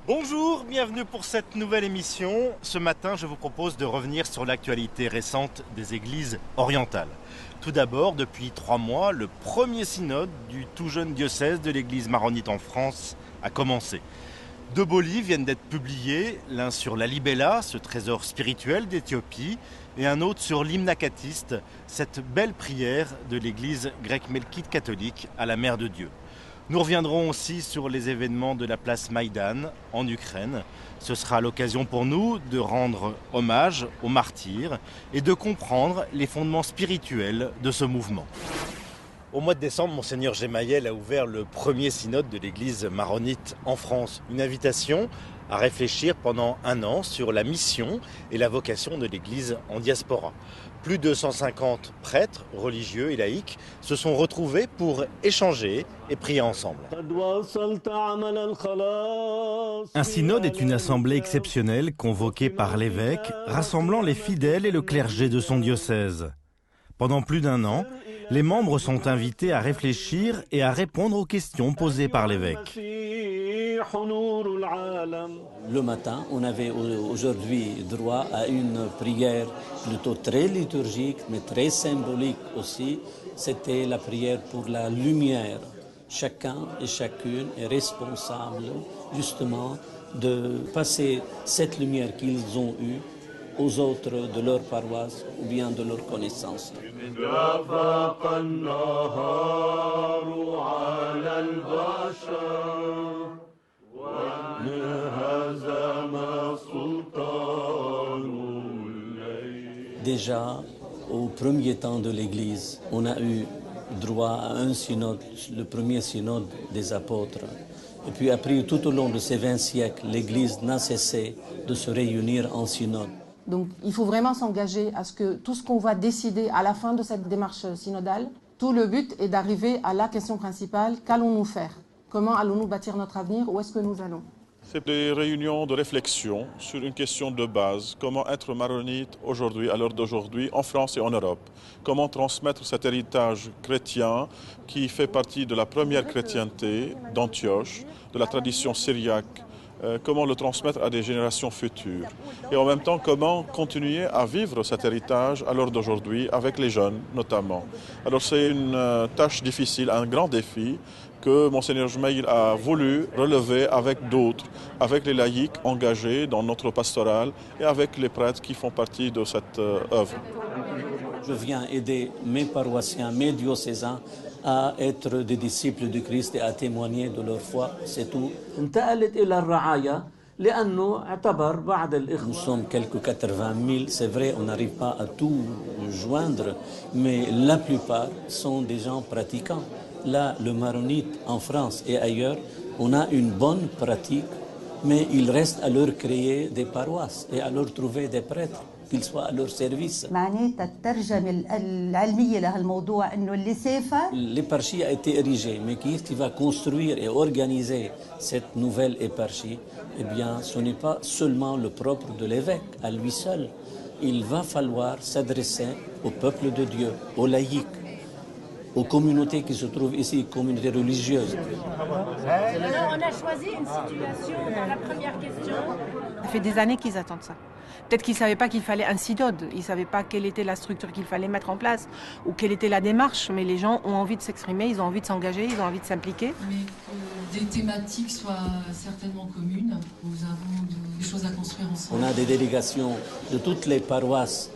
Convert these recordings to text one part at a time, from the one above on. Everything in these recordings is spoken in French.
Bonjour, bienvenue pour cette nouvelle émission. Ce matin, je vous propose de revenir sur l'actualité récente des églises orientales. Tout d'abord, depuis 3 mois, le premier synode du tout jeune diocèse de l'église maronite en France a commencé. 2 beaux livres viennent d'être publiés, l'un sur la Libella, ce trésor spirituel d'Éthiopie, et un autre sur l'hymne akatiste, cette belle prière de l'église grecque melkite catholique à la Mère de Dieu. Nous reviendrons aussi sur les événements de la place Maïdan en Ukraine. Ce sera l'occasion pour nous de rendre hommage aux martyrs et de comprendre les fondements spirituels de ce mouvement. Au mois de décembre, Monseigneur Gemayel a ouvert le premier synode de l'église maronite en France. Une invitation à réfléchir pendant 1 an sur la mission et la vocation de l'église en diaspora. Plus de 150 prêtres, religieux et laïcs se sont retrouvés pour échanger et prier ensemble. Un synode est une assemblée exceptionnelle convoquée par l'évêque, rassemblant les fidèles et le clergé de son diocèse. Pendant plus d'1 an, les membres sont invités à réfléchir et à répondre aux questions posées par l'évêque. Le matin, on avait aujourd'hui droit à une prière plutôt très liturgique, mais très symbolique aussi. C'était la prière pour la lumière. Chacun et chacune est responsable justement de passer cette lumière qu'ils ont eue aux autres de leur paroisse ou bien de leur connaissance. Déjà, au premier temps de l'Église, on a eu droit à un synode, le premier synode des apôtres. Et puis après, tout au long de ces 20 siècles, l'Église n'a cessé de se réunir en synode. Donc il faut vraiment s'engager à ce que tout ce qu'on va décider à la fin de cette démarche synodale, tout le but est d'arriver à la question principale, qu'allons-nous faire? Comment allons-nous bâtir notre avenir? Où est-ce que nous allons? C'est des réunions de réflexion sur une question de base. Comment être maronite aujourd'hui, à l'heure d'aujourd'hui, en France et en Europe? Comment transmettre cet héritage chrétien qui fait partie de la première chrétienté d'Antioche, de la tradition syriaque? Comment le transmettre à des générations futures? Et en même temps, comment continuer à vivre cet héritage à l'heure d'aujourd'hui, avec les jeunes notamment? Alors c'est une tâche difficile, un grand défi que Monseigneur Gemayel a voulu relever avec d'autres, avec les laïcs engagés dans notre pastoral et avec les prêtres qui font partie de cette œuvre. Je viens aider mes paroissiens, mes diocésains à être des disciples du Christ et à témoigner de leur foi, c'est tout. Nous sommes quelques 80 000, c'est vrai, on n'arrive pas à tout joindre, mais la plupart sont des gens pratiquants. Là, le maronite en France et ailleurs, on a une bonne pratique, mais il reste à leur créer des paroisses et à leur trouver des prêtres, qu'ils soient à leur service. L'éparchie a été érigée, mais qui va construire et organiser cette nouvelle éparchie? Eh bien, ce n'est pas seulement le propre de l'évêque, à lui seul. Il va falloir s'adresser au peuple de Dieu, aux laïcs, aux communautés qui se trouvent ici, communautés religieuses. On a choisi une situation dans la première question. Ça fait des années qu'ils attendent ça. Peut-être qu'ils ne savaient pas qu'il fallait un synode, ils ne savaient pas quelle était la structure qu'il fallait mettre en place ou quelle était la démarche, mais les gens ont envie de s'exprimer, ils ont envie de s'engager, ils ont envie de s'impliquer. Mais que des thématiques soient certainement communes, nous avons des choses à construire ensemble. On a des délégations de toutes les paroisses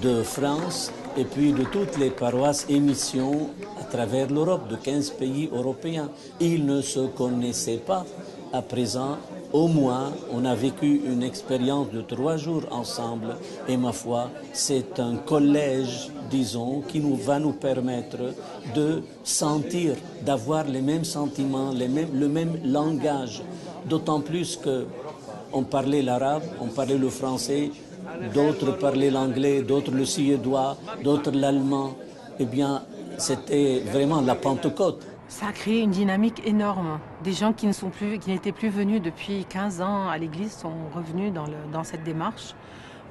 de France et puis de toutes les paroisses et missions à travers l'Europe, de 15 pays européens. Ils ne se connaissaient pas. À présent, au moins, on a vécu une expérience de 3 jours ensemble et ma foi, c'est un collège, disons, qui va nous permettre de sentir, d'avoir les mêmes sentiments, le même langage. D'autant plus qu'on parlait l'arabe, on parlait le français, d'autres parlaient l'anglais, d'autres le suédois, d'autres l'allemand. Eh bien, c'était vraiment la Pentecôte. Ça a créé une dynamique énorme. Des gens qui n'étaient plus venus depuis 15 ans à l'église sont revenus dans cette démarche.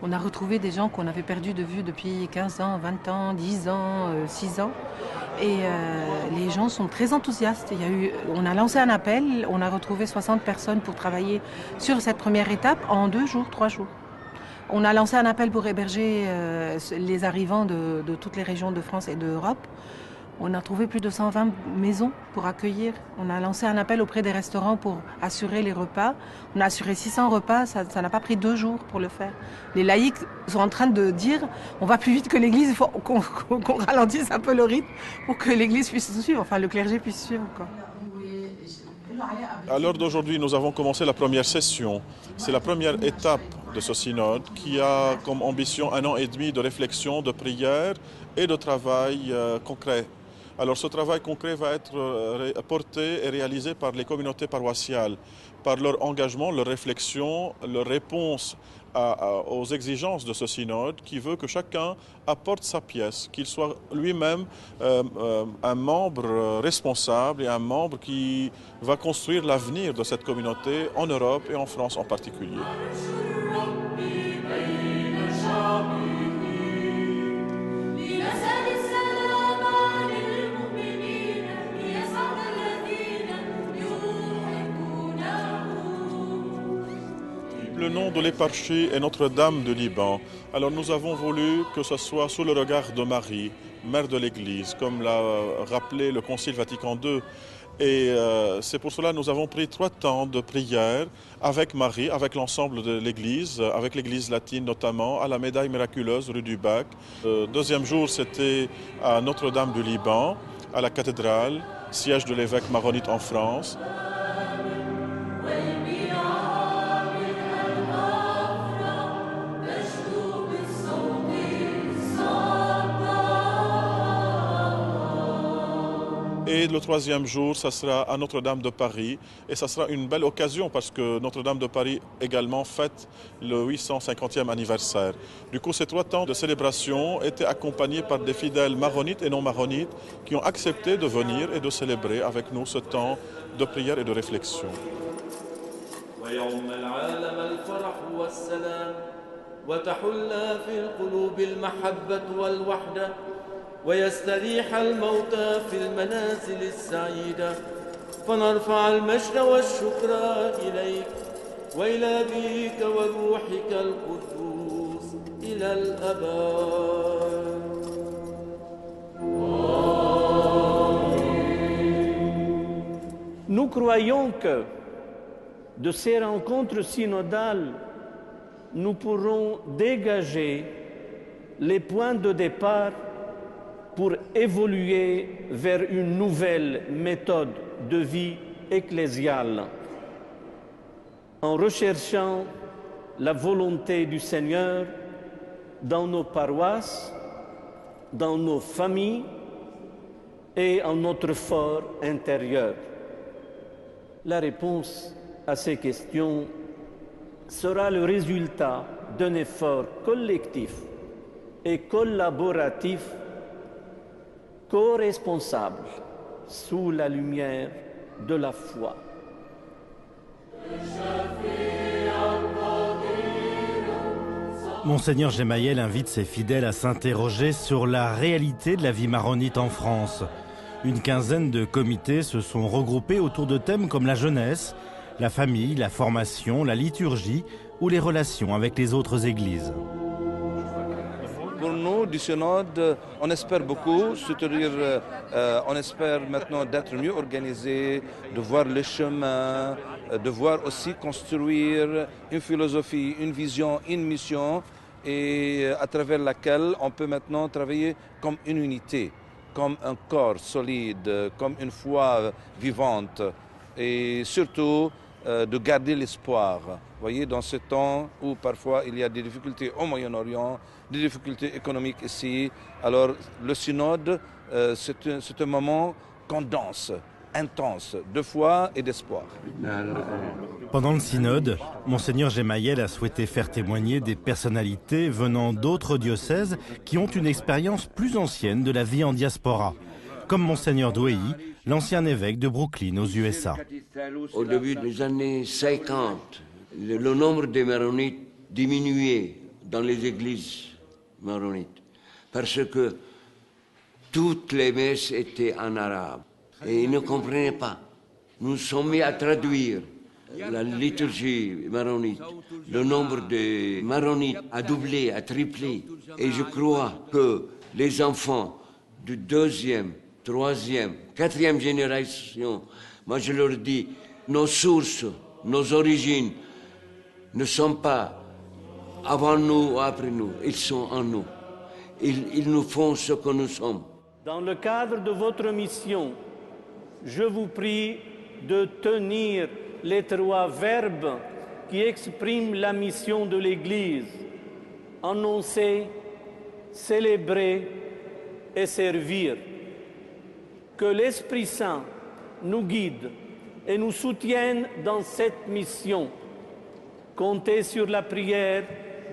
On a retrouvé des gens qu'on avait perdus de vue depuis 15 ans, 20 ans, 10 ans, 6 ans. Et les gens sont très enthousiastes. On a lancé un appel, on a retrouvé 60 personnes pour travailler sur cette première étape en 2 jours, 3 jours. On a lancé un appel pour héberger les arrivants de toutes les régions de France et d'Europe. On a trouvé plus de 120 maisons pour accueillir. On a lancé un appel auprès des restaurants pour assurer les repas. On a assuré 600 repas, ça n'a pas pris 2 jours pour le faire. Les laïcs sont en train de dire on va plus vite que l'Église, il faut qu'on ralentisse un peu le rythme pour que l'Église puisse suivre, enfin le clergé puisse suivre, quoi. À l'heure d'aujourd'hui, nous avons commencé la première session. C'est la première étape de ce synode qui a comme ambition 1 an et demi de réflexion, de prière et de travail concret. Alors ce travail concret va être porté et réalisé par les communautés paroissiales, par leur engagement, leur réflexion, leur réponse aux exigences de ce synode qui veut que chacun apporte sa pièce, qu'il soit lui-même un membre responsable et un membre qui va construire l'avenir de cette communauté en Europe et en France en particulier. Le nom de l'éparchie est Notre-Dame du Liban. Alors nous avons voulu que ce soit sous le regard de Marie, mère de l'Église, comme l'a rappelé le Concile Vatican II. Et c'est pour cela que nous avons pris 3 temps de prière avec Marie, avec l'ensemble de l'Église, avec l'Église latine notamment, à la médaille miraculeuse rue du Bac. Le 2e jour, c'était à Notre-Dame du Liban, à la cathédrale, siège de l'évêque maronite en France. Et le 3e jour, ça sera à Notre-Dame de Paris. Et ça sera une belle occasion parce que Notre-Dame de Paris également fête le 850e anniversaire. Du coup, ces 3 temps de célébration étaient accompagnés par des fidèles maronites et non maronites qui ont accepté de venir et de célébrer avec nous ce temps de prière et de réflexion. ويستريح الموتى في المنازل السعيدة فنرفع المجد والشكر إليك وإلى أبيك وروحك القدوس إلى الأبد. Nous croyons que de ces rencontres synodales, nous pourrons dégager les points de départ pour évoluer vers une nouvelle méthode de vie ecclésiale, en recherchant la volonté du Seigneur dans nos paroisses, dans nos familles et en notre fort intérieur. La réponse à ces questions sera le résultat d'un effort collectif et collaboratif co-responsable sous la lumière de la foi. Monseigneur Gemayel invite ses fidèles à s'interroger sur la réalité de la vie maronite en France. Une quinzaine de comités se sont regroupés autour de thèmes comme la jeunesse, la famille, la formation, la liturgie ou les relations avec les autres églises. Pour nous, du synode, on espère beaucoup, c'est-à-dire on espère maintenant d'être mieux organisé, de voir le chemin, de voir aussi construire une philosophie, une vision, une mission, et à travers laquelle on peut maintenant travailler comme une unité, comme un corps solide, comme une foi vivante, et surtout de garder l'espoir. Vous voyez, dans ce temps où parfois il y a des difficultés au Moyen-Orient, des difficultés économiques ici, alors le synode, c'est un moment condense, intense, de foi et d'espoir. Pendant le synode, Monseigneur Gemayel a souhaité faire témoigner des personnalités venant d'autres diocèses qui ont une expérience plus ancienne de la vie en diaspora, comme Monseigneur Douéhy, l'ancien évêque de Brooklyn aux USA. Au début des années 50, le nombre des maronites diminuait dans les églises maronites parce que toutes les messes étaient en arabe. Et ils ne comprenaient pas. Nous sommes mis à traduire la liturgie maronite. Le nombre de maronites a doublé, a triplé. Et je crois que les enfants de 2e, 3e, 4e génération, moi je leur dis, nos sources, nos origines ne sont pas avant nous ou après nous, ils sont en nous. Ils nous font ce que nous sommes. Dans le cadre de votre mission, je vous prie de tenir les 3 verbes qui expriment la mission de l'Église: annoncer, célébrer et servir. Que l'Esprit Saint nous guide et nous soutienne dans cette mission. Comptez sur la prière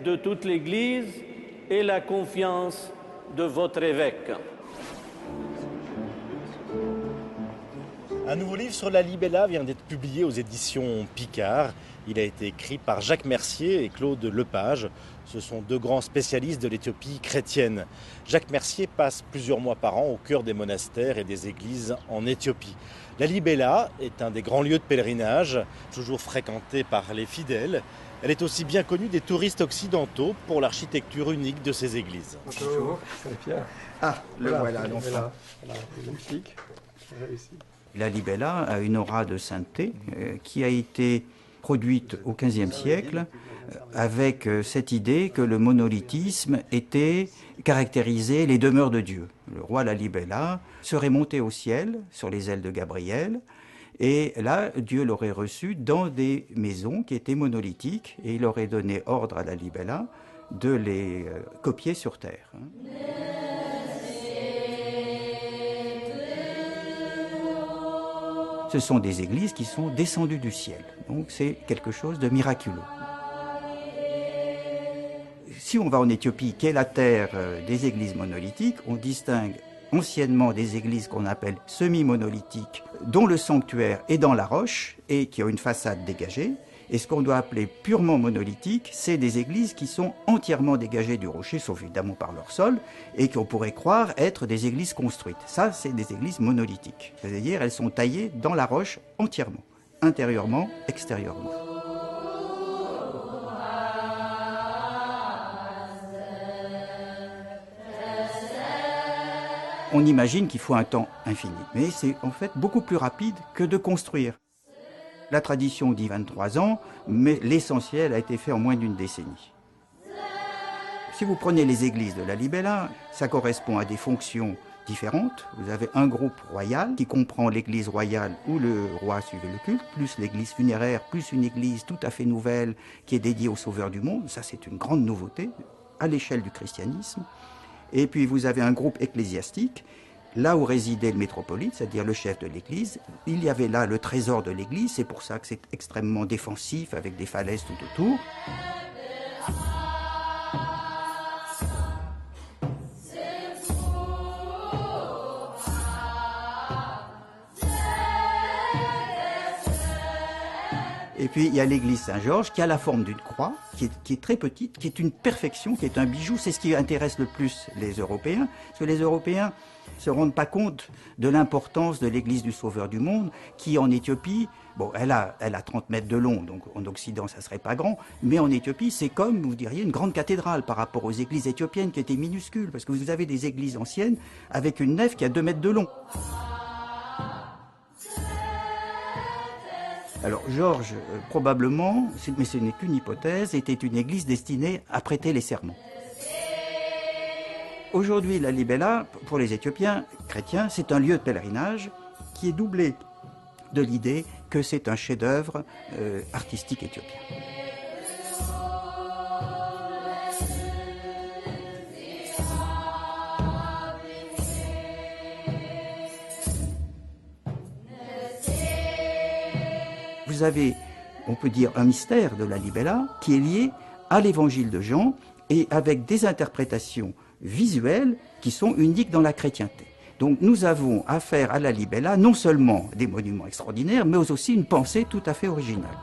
de toute l'Église et la confiance de votre évêque. Un nouveau livre sur la libella vient d'être publié aux éditions Picard. Il a été écrit par Jacques Mercier et Claude Lepage. Ce sont 2 grands spécialistes de l'Éthiopie chrétienne. Jacques Mercier passe plusieurs mois par an au cœur des monastères et des églises en Éthiopie. La libella est un des grands lieux de pèlerinage, toujours fréquenté par les fidèles. Elle est aussi bien connue des touristes occidentaux pour l'architecture unique de ces églises. Bonjour, c'est Pierre. Ah, voilà, l'enfant. Voilà, magnifique, réussi. La libella a une aura de sainteté qui a été produite au XVe siècle avec cette idée que le monolithisme caractérisait les demeures de Dieu. Le roi Lalibela serait monté au ciel sur les ailes de Gabriel et là, Dieu l'aurait reçu dans des maisons qui étaient monolithiques et il aurait donné ordre à Lalibela de les copier sur terre. Ce sont des églises qui sont descendues du ciel. Donc c'est quelque chose de miraculeux. Si on va en Éthiopie, qui est la terre des églises monolithiques, on distingue anciennement des églises qu'on appelle semi-monolithiques, dont le sanctuaire est dans la roche et qui ont une façade dégagée. Et ce qu'on doit appeler purement monolithique, c'est des églises qui sont entièrement dégagées du rocher, sauf évidemment par leur sol, et qu'on pourrait croire être des églises construites. Ça, c'est des églises monolithiques. C'est-à-dire, elles sont taillées dans la roche entièrement, intérieurement, extérieurement. On imagine qu'il faut un temps infini, mais c'est en fait beaucoup plus rapide que de construire. La tradition dit 23 ans, mais l'essentiel a été fait en moins d'une décennie. Si vous prenez les églises de la libella, ça correspond à des fonctions différentes. Vous avez un groupe royal qui comprend l'église royale où le roi suivait le culte, plus l'église funéraire, plus une église tout à fait nouvelle qui est dédiée au Sauveur du monde. Ça, c'est une grande nouveauté à l'échelle du christianisme. Et puis vous avez un groupe ecclésiastique, là où résidait le métropolite, c'est-à-dire le chef de l'église. Il y avait là le trésor de l'église, c'est pour ça que c'est extrêmement défensif, avec des falaises tout autour. Et puis il y a l'église Saint-Georges qui a la forme d'une croix, qui est très petite, qui est une perfection, qui est un bijou. C'est ce qui intéresse le plus les Européens, parce que les Européens ne se rendent pas compte de l'importance de l'église du Sauveur du monde, qui en Éthiopie, bon, elle a 30 mètres de long, donc en Occident ça serait pas grand, mais en Éthiopie c'est comme, vous diriez, une grande cathédrale par rapport aux églises éthiopiennes qui étaient minuscules, parce que vous avez des églises anciennes avec une nef qui a 2 mètres de long. Alors Georges, probablement, mais ce n'est qu'une hypothèse, était une église destinée à prêter les serments. Aujourd'hui, la libella, pour les Éthiopiens chrétiens, c'est un lieu de pèlerinage qui est doublé de l'idée que c'est un chef-d'œuvre artistique éthiopien. Vous avez, on peut dire, un mystère de la libella qui est lié à l'évangile de Jean et avec des interprétations visuelles qui sont uniques dans la chrétienté. Donc nous avons affaire à la libella non seulement des monuments extraordinaires, mais aussi une pensée tout à fait originale.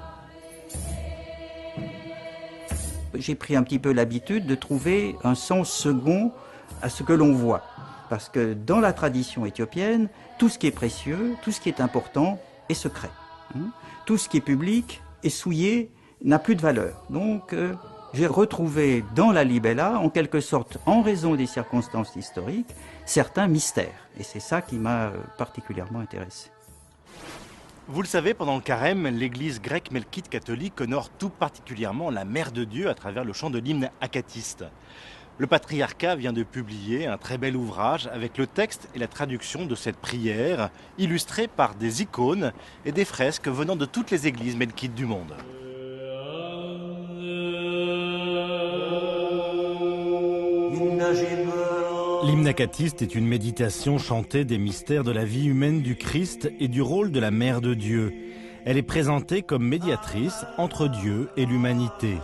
J'ai pris un petit peu l'habitude de trouver un sens second à ce que l'on voit. Parce que dans la tradition éthiopienne, tout ce qui est précieux, tout ce qui est important est secret. Tout ce qui est public est souillé, n'a plus de valeur. Donc j'ai retrouvé dans la libella, en quelque sorte, en raison des circonstances historiques, certains mystères. Et c'est ça qui m'a particulièrement intéressé. Vous le savez, pendant le carême, l'église grecque melkite catholique honore tout particulièrement la Mère de Dieu à travers le chant de l'hymne akatiste. Le patriarcat vient de publier un très bel ouvrage avec le texte et la traduction de cette prière, illustrée par des icônes et des fresques venant de toutes les églises melkites du monde. L'hymne akatiste est une méditation chantée des mystères de la vie humaine du Christ et du rôle de la Mère de Dieu. Elle est présentée comme médiatrice entre Dieu et l'humanité.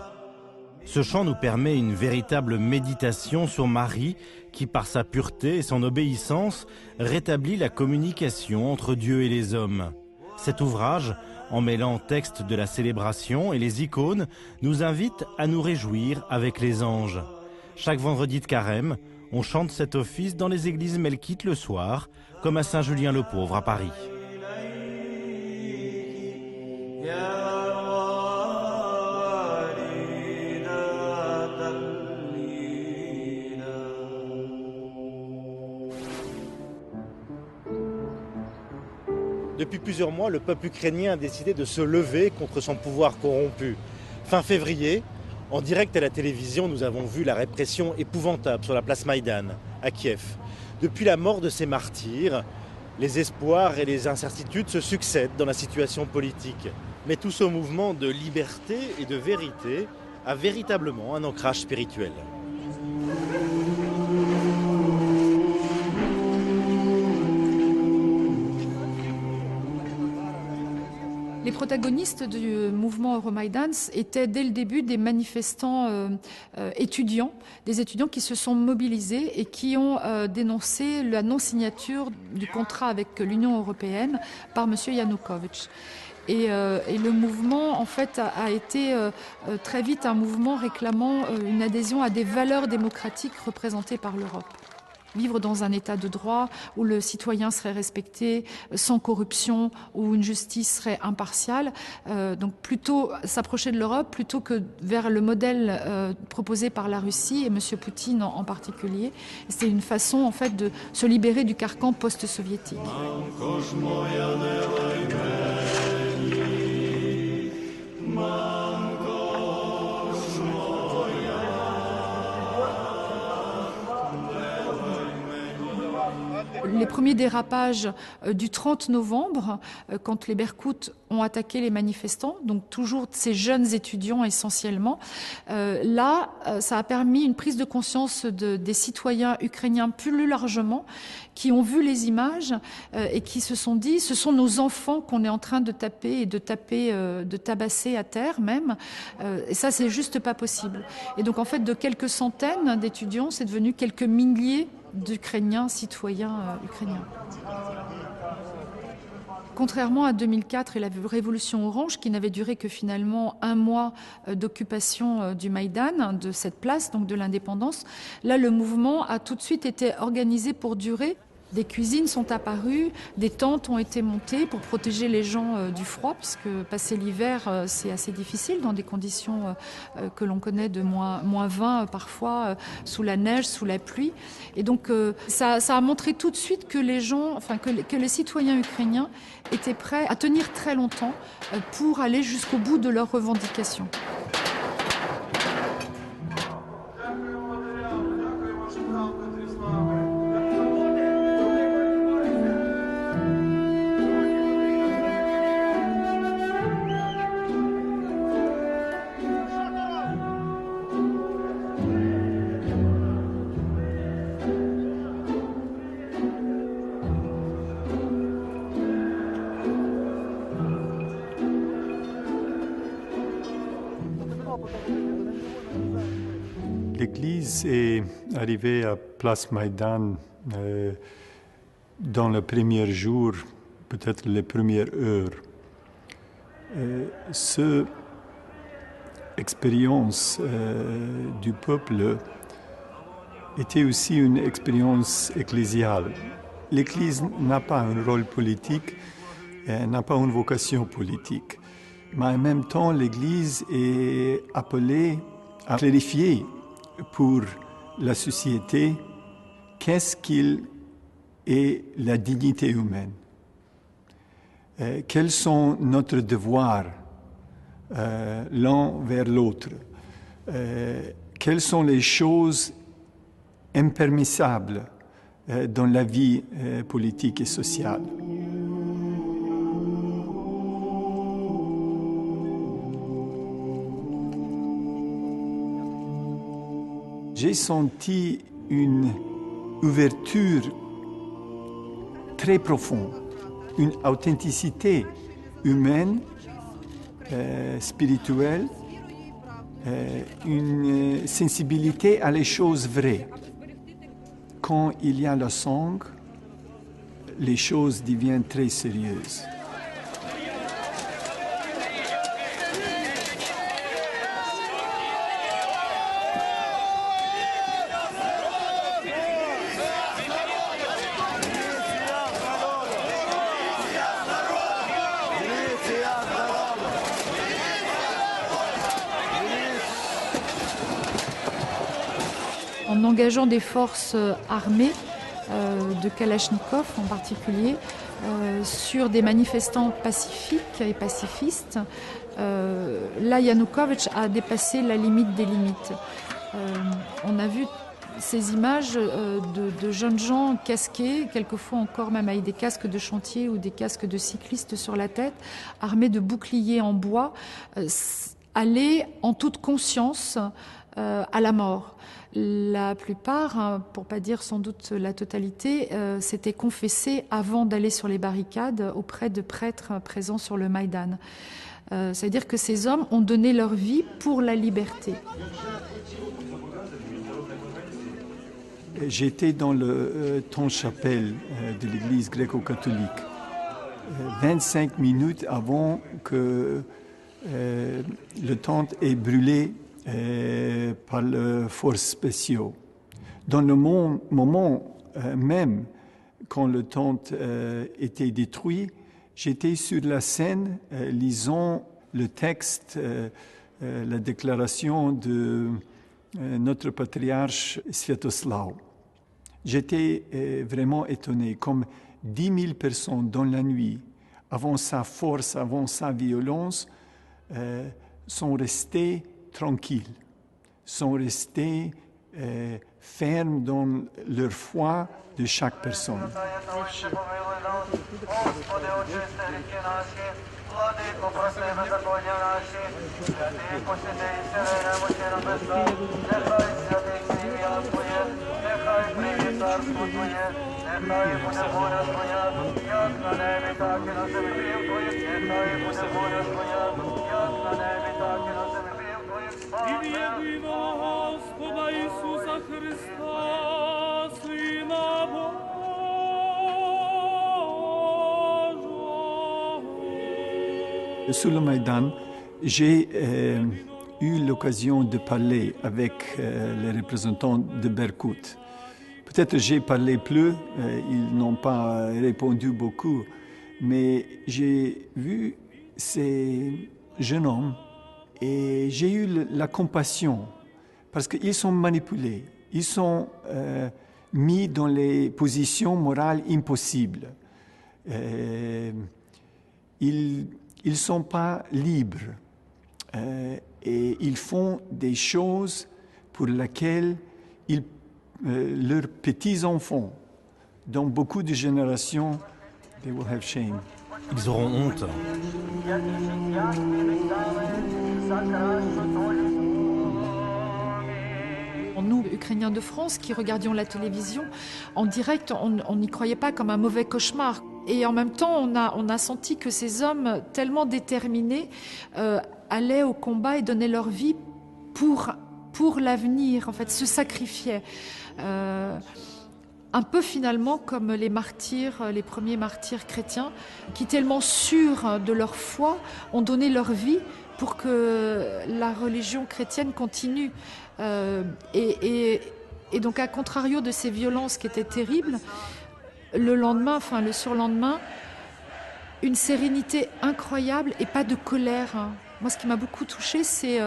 Ce chant nous permet une véritable méditation sur Marie qui, par sa pureté et son obéissance, rétablit la communication entre Dieu et les hommes. Cet ouvrage, en mêlant texte de la célébration et les icônes, nous invite à nous réjouir avec les anges. Chaque vendredi de carême, on chante cet office dans les églises melkites le soir, comme à Saint-Julien-le-Pauvre à Paris. Depuis plusieurs mois, le peuple ukrainien a décidé de se lever contre son pouvoir corrompu. Fin février, en direct à la télévision, nous avons vu la répression épouvantable sur la place Maïdan, à Kiev. Depuis la mort de ces martyrs, les espoirs et les incertitudes se succèdent dans la situation politique. Mais tout ce mouvement de liberté et de vérité a véritablement un ancrage spirituel. Les protagonistes du mouvement Euromaïdan étaient dès le début des manifestants étudiants, des étudiants qui se sont mobilisés et qui ont dénoncé la non-signature du contrat avec l'Union européenne par M. Yanukovych. Et le mouvement, en fait, a été très vite un mouvement réclamant une adhésion à des valeurs démocratiques représentées par l'Europe. Vivre dans un état de droit où le citoyen serait respecté sans corruption, où une justice serait impartiale. Donc plutôt s'approcher de l'Europe plutôt que vers le modèle proposé par la Russie et M. Poutine en particulier. C'est une façon en fait de se libérer du carcan post-soviétique. Les premiers dérapages du 30 novembre, quand les Berkoutes ont attaqué les manifestants, donc toujours ces jeunes étudiants essentiellement, là, ça a permis une prise de conscience des citoyens ukrainiens plus largement, qui ont vu les images et qui se sont dit, ce sont nos enfants qu'on est en train de taper et de tabasser à terre même, et ça c'est juste pas possible. Et donc en fait de quelques centaines d'étudiants, c'est devenu quelques milliers d'Ukrainiens, citoyens ukrainiens. Contrairement à 2004 et la révolution orange, qui n'avait duré que finalement un mois d'occupation du Maïdan, de cette place, donc de l'indépendance, là le mouvement a tout de suite été organisé pour durer. Des cuisines sont apparues, des tentes ont été montées pour protéger les gens du froid, puisque passer l'hiver, c'est assez difficile dans des conditions que l'on connaît de moins 20 parfois, sous la neige, sous la pluie. Et donc ça a montré tout de suite que les gens, enfin que les citoyens ukrainiens étaient prêts à tenir très longtemps pour aller jusqu'au bout de leurs revendications. L'Église est arrivée à Place Maïdan dans le premier jour, peut-être les premières heures. Cette expérience du peuple était aussi une expérience ecclésiale. L'Église n'a pas un rôle politique, n'a pas une vocation politique. Mais en même temps, l'Église est appelée à clarifier pour la société qu'est-ce qu'il est la dignité humaine. Quels sont nos devoirs l'un vers l'autre? Quelles sont les choses impermissables dans la vie politique et sociale? J'ai senti une ouverture très profonde, une authenticité humaine, spirituelle, une sensibilité à les choses vraies. Quand il y a le sang, les choses deviennent très sérieuses. En engageant des forces armées, de Kalachnikov en particulier, sur des manifestants pacifiques et pacifistes, là Yanukovych a dépassé la limite des limites. On a vu ces images de jeunes gens casqués, quelquefois encore même avec des casques de chantier ou des casques de cyclistes sur la tête, armés de boucliers en bois, aller en toute conscience à la mort. La plupart, pour pas dire sans doute la totalité, s'étaient confessés avant d'aller sur les barricades auprès de prêtres présents sur le Maïdan. C'est-à-dire que ces hommes ont donné leur vie pour la liberté. J'étais dans le temps-chapelle de l'église gréco-catholique, 25 minutes avant que le temple ait brûlé par les forces spéciaux. Dans le moment même, quand le temple était détruit, j'étais sur la scène lisant le texte, la déclaration de notre patriarche Sviatoslav. J'étais vraiment étonné, comme 10 000 personnes dans la nuit, avant sa force, avant sa violence, sont restées tranquilles, sont restés fermes dans leur foi de chaque personne. Sur le Maïdan, j'ai eu l'occasion de parler avec les représentants de Berkout. Peut-être j'ai parlé plus, ils n'ont pas répondu beaucoup, mais j'ai vu ces jeunes hommes et j'ai eu la compassion parce qu'ils sont manipulés, ils sont mis dans les positions morales impossibles. Ils ne sont pas libres et ils font des choses pour lesquelles leurs petits-enfants, dans beaucoup de générations, they will have shame. Ils auront honte. Nous, Ukrainiens de France, qui regardions la télévision en direct, on n'y croyait pas comme un mauvais cauchemar. Et en même temps, on a senti que ces hommes tellement déterminés allaient au combat et donnaient leur vie pour l'avenir, en fait, se sacrifiaient. Un peu finalement comme les martyrs, les premiers martyrs chrétiens, qui tellement sûrs de leur foi ont donné leur vie pour que la religion chrétienne continue. Et Et donc, à contrario de ces violences qui étaient terribles, le lendemain, enfin le surlendemain, une sérénité incroyable et pas de colère. Moi, ce qui m'a beaucoup touchée, c'est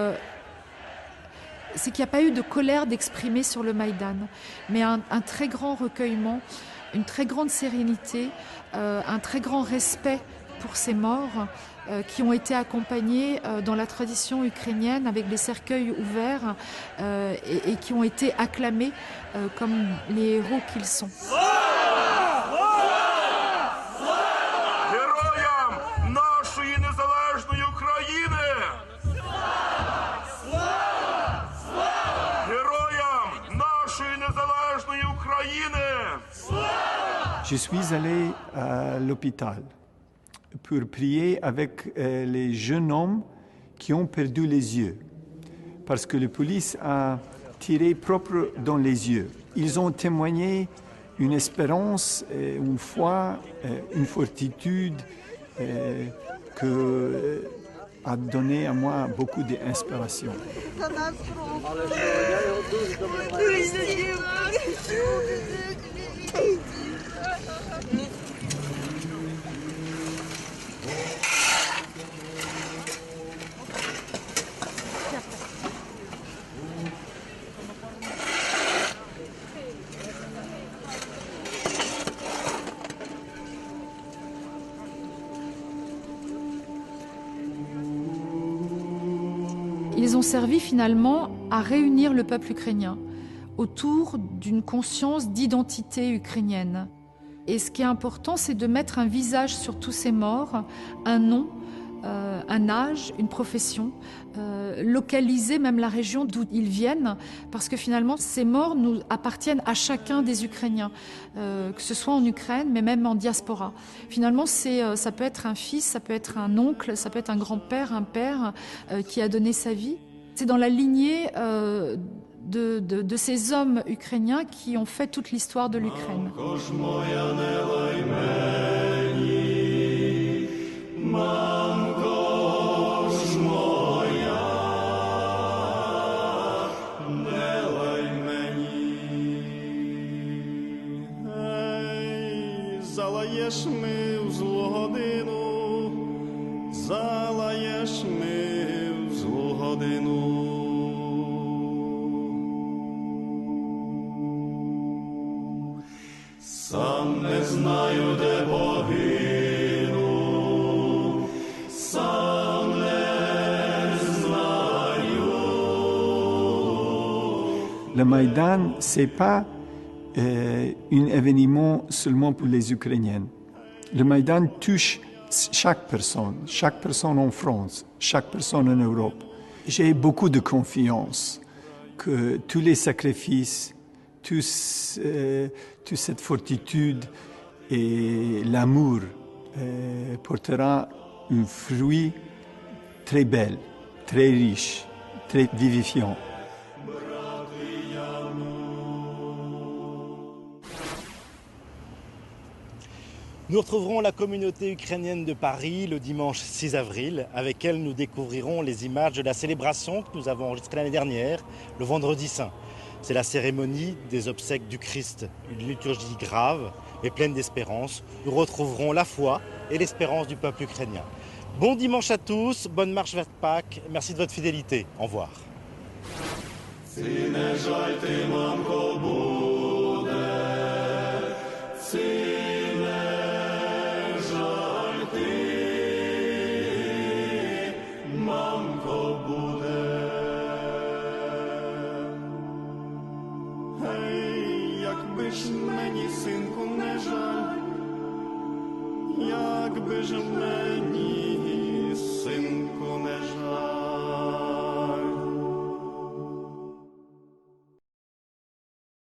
qu'il n'y a pas eu de colère d'exprimer sur le Maïdan, mais un très grand recueillement, une très grande sérénité, un très grand respect pour ces morts qui ont été accompagnés dans la tradition ukrainienne avec des cercueils ouverts et qui ont été acclamés comme les héros qu'ils sont. Je suis allé à l'hôpital pour prier avec les jeunes hommes qui ont perdu les yeux, parce que la police a tiré propre dans les yeux. Ils ont témoigné une espérance, une foi, une fortitude que a donné à moi beaucoup d'inspiration. Ils ont servi finalement à réunir le peuple ukrainien autour d'une conscience d'identité ukrainienne. Et ce qui est important, c'est de mettre un visage sur tous ces morts, un nom, un âge, une profession, localiser même la région d'où ils viennent, parce que finalement, ces morts nous appartiennent à chacun des Ukrainiens, que ce soit en Ukraine, mais même en diaspora. Finalement, ça peut être un fils, ça peut être un oncle, ça peut être un grand-père, un père qui a donné sa vie. C'est dans la lignée de ces hommes ukrainiens qui ont fait toute l'histoire de l'Ukraine. Залаєш ми в злу годину, залаєш ми в злу годину. Сам не знаю, де погину, сам не знаю. Le Maïdan, c'est pas un événement seulement pour les Ukrainiens. Le Maïdan touche chaque personne en France, chaque personne en Europe. J'ai beaucoup de confiance que tous les sacrifices, toute cette fortitude et l'amour portera un fruit très bel, très riche, très vivifiant. Nous retrouverons la communauté ukrainienne de Paris le dimanche 6 avril. Avec elle, nous découvrirons les images de la célébration que nous avons enregistrée l'année dernière, le Vendredi Saint. C'est la cérémonie des obsèques du Christ, une liturgie grave mais pleine d'espérance. Nous retrouverons la foi et l'espérance du peuple ukrainien. Bon dimanche à tous, bonne marche vers Pâques. Merci de votre fidélité. Au revoir. Якби ж мені, синку, не жаль, якби ж мене